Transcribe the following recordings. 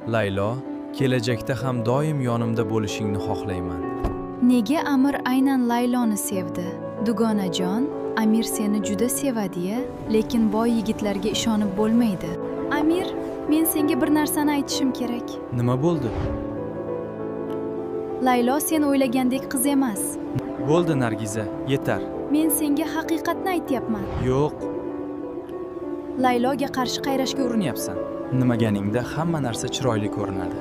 Laylo, kelajakda ham doim yonimda bo'lishingni xohlayman. Nega Amir aynan Layloni sevdi? Dugonajon, Amir seni juda sevadi-ya, lekin boy yigitlarga ishonib bo'lmaydi. Amir, men senga bir narsani aytishim kerak. Nima bo'ldi? Laylo sen o'ylagandek qiz emas. Bo'ldi Nargiza, yetar. Men senga haqiqatni aytyapman. Yo'q, Layloga qarshi qayrashga urinyapsan. Nimaganingda hamma narsa chiroyli ko'rinadi.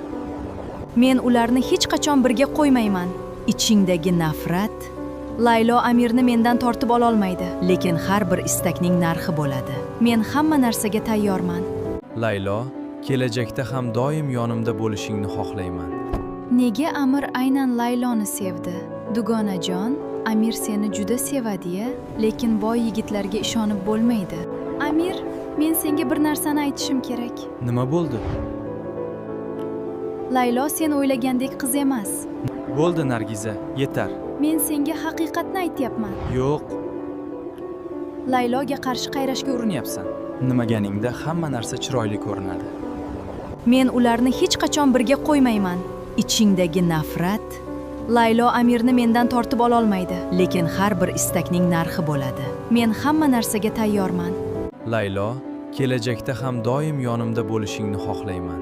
Men ularni hech qachon birga qo'ymayman. Ichingdagi nafrat Laylo Amirni mendan tortib ola olmaydi, lekin har bir istakning narxi bo'ladi. Men hamma narsaga tayyorman. Laylo, kelajakda ham doim yonimda bo'lishingni xohlayman. Nega Amir aynan Layloni sevdi? Dugonajon, Amir seni juda sevadi-ya, lekin boy yigitlarga ishonib bo'lmaydi. Amir, men senga bir narsani aytishim kerak. Nima bo'ldi? Laylo sen o'ylagandek qiz emas. Bo'ldi Nargiza, yetar. Men senga haqiqatni aytyapman. Yo'q, Layloga qarshi qayrashga urinyapsan. Nimaganingda hamma narsa chiroyli ko'rinadi. Men ularni hech qachon birga qo'ymayman. Ichingdagi nafrat Laylo Amirni mendan tortib ola olmaydi, lekin har bir istakning narxi bo'ladi. Men hamma narsaga tayyorman. Men ularni hech qachon birga qo'ymayman. Ichingdagi nafrat Laylo Amirni mendan tortib ola olmaydi, lekin har bir istakning narxi bo'ladi. Men hamma narsaga tayyorman. Lekin har bir istakning narxi bo'ladi. Men hamma narsaga tayyorman. Laylo, kelajakda ham doim yonimda bo'lishingni xohlayman.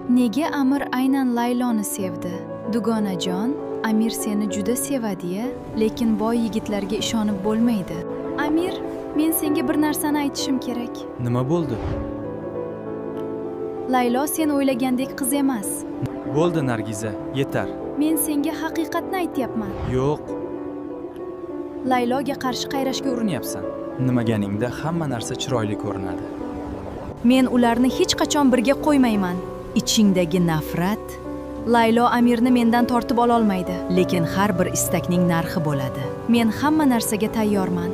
Nega Amir aynan Layloni sevdi? Dugonajon, Amir seni juda sevadi-ya, lekin boy yigitlarga ishonib bo'lmaydi. Amir, men senga bir narsani aytishim kerak. Nima bo'ldi? Laylo sen o'ylagandek qiz emas. Bo'ldi Nargiza, yetar. Men senga haqiqatni aytyapman. Yo'q, Layloga qarshi qayrashga urinyapsan. Nimaganingda hamma narsa chiroyli ko'rinadi. Men ularni hech qachon birga qo'ymayman. Ichingdagi nafrat Laylo Amirni mendan tortib ola olmaydi, lekin har bir istakning narxi bo'ladi. Men hamma narsaga tayyorman.